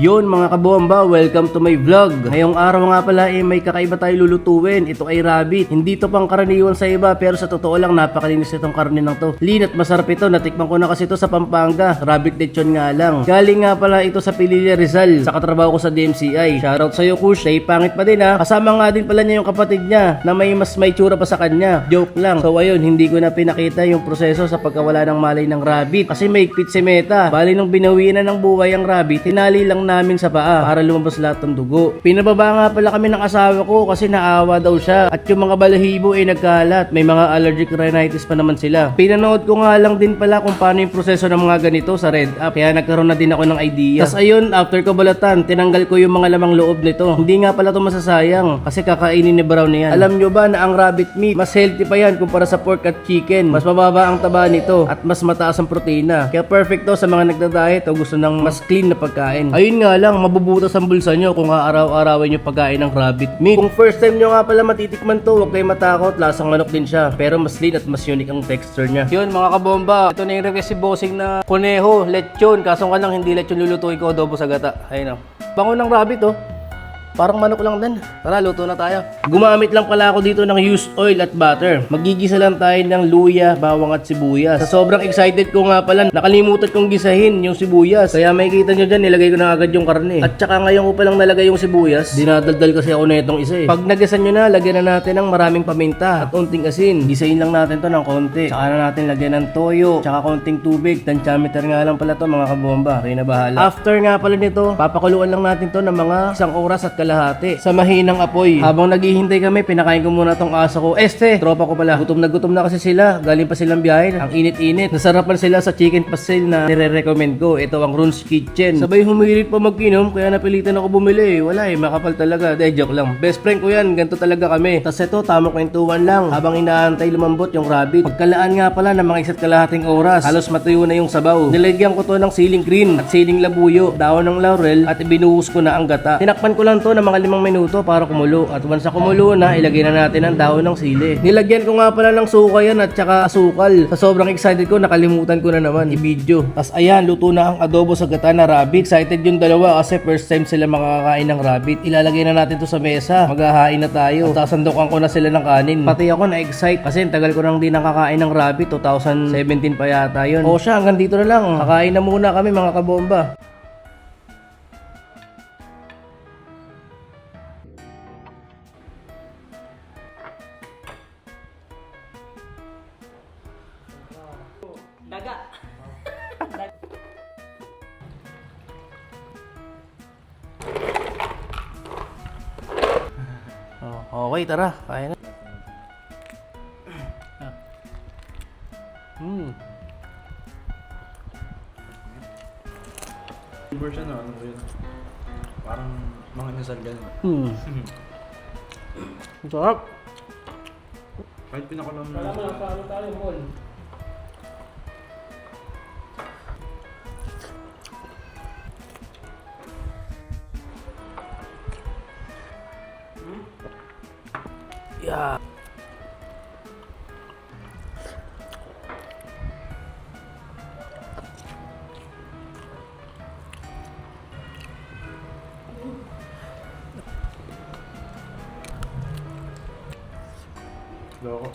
Yun mga kabomba, welcome to my vlog. Ngayong araw nga pala may kakaiba tayo lulutuin. Ito ay rabbit. Hindi to pang karaniwan sa iba pero sa totoo lang napakalinis itong karne ng to. Lean at masarap ito. Natikman ko na kasi ito sa Pampanga. Rabbit lechon nga lang. Galing nga pala ito sa Pililla Rizal. Sa katrabaho ko sa DMCI. Shoutout sa'yo Kush. Ay pangit pa din ha. Kasama nga din pala niya yung kapatid niya na may tsura pa sa kanya. Joke lang. So ayun, hindi ko na pinakita yung proseso sa pagkawala ng malay ng rabbit. Kasi may ikpit si Meta. Bali nung binawian na ng buhay ang rabbit, tinali lang namin sa paa para lumabas lahat ng dugo. Pinababa nga pala kami ng asawa ko kasi naawa daw siya at yung mga balahibo ay nagkalat. May mga allergic rhinitis pa naman sila. Pinanood ko nga lang din pala kung paano yung proseso ng mga ganito sa Red App. Kaya nagkaroon na din ako ng idea. Tas ayun, after ko balatan, tinanggal ko yung mga lamang loob nito. Hindi nga pala ito masasayang kasi kakainin ni Brown niyan. Alam nyo ba na ang rabbit meat, mas healthy pa yan kumpara sa pork at chicken. Mas mababa ang taba nito at mas mataas ang protina. Kaya perfect to sa mga nagda-diet o gusto ng mas clean na pagkain. Ayun nga lang, mabubutas ang bulsa nyo kung aaraw-arawin yung pagkain ng rabbit meat. Kung first time nyo nga pala matitikman to, huwag kayong matakot, lasang manok din siya. Pero mas lean at mas unique ang texture niya. Yun mga kabomba, ito na yung request si Bossing na kuneho, lechon. Kaso nga lang hindi lechon lulutuin ko, adobo sa gata. Ayun o. Bango ng rabbit oh. Parang manok lang din. Tara, luto na tayo. Gumamit lang pala ako dito ng used oil at butter. Magigisa lang tayo ng luya, bawang at sibuyas. Sa sobrang excited ko nga pala, nakalimutan kong gisahin yung sibuyas. Kaya makikita nyo dyan, nilagay ko na agad yung karne. At saka ngayon ko palang nalagay yung sibuyas. Dinadaldal kasi ako na itong isa eh. Pag nagasan nyo na, lagyan na natin ng maraming paminta at unting asin. Gisahin lang natin to ng konti. Saka na natin lagyan ng toyo, saka konting tubig. Tansyameter nga lang pala to mga kabomba. Kayo na bahala. After nga pala nito, papakuluan lang natin to ng mga 1 oras at kalahati sa mahinang apoy. Habang naghihintay kami, pinakain ko muna tong aso ko. Tropa ko pala. Gutom na kasi sila. Galing pa silang biyahe. Ang init-init. Nasarapan sila sa chicken pastel na nire-recommend ko. Ito ang Run's Kitchen. Sabay humirit pa mag-inom, kaya napilitan ako bumili. Wala makapal talaga. Joke lang. Best friend ko yan. Ganto talaga kami. Tas ito, tamang kwentuhan lang. Habang inaantay lumambot yung rabbit. Pagkalaan nga pala ng mga 1 kalahating oras, halos matuyo na yung sabaw. Nilagyan ko to ng siling green at siling labuyo, daon ng laurel at ibinuhos ko na ang gata. Tinakpan ko lang to ng mga 5 minuto para kumulo. At once na kumulo na, ilagay na natin ang dahon ng sili. Nilagyan ko nga pala ng suka yan at saka asukal. Sa sobrang excited ko, nakalimutan ko na naman i-video. Tas ayan, luto na ang adobo sa gata na rabbit. Excited yung dalawa kasi first time sila makakain ng rabbit. Ilalagay na natin to sa mesa. Maghahain na tayo. At sasandukan ko na sila ng kanin. Pati ako na-excite kasi tagal ko nang di nakakain ng rabbit. 2017 pa yata yun. O siya, hanggang dito na lang. Kakain na muna kami mga kabomba. Daga. Okay, tara. Kain na. Version na ano ko yun. Parang mga nasal ganun. Ang sarap. Kahit pinakulam na. Alam mo na, paano tayo, Paul? Yeah. Loko.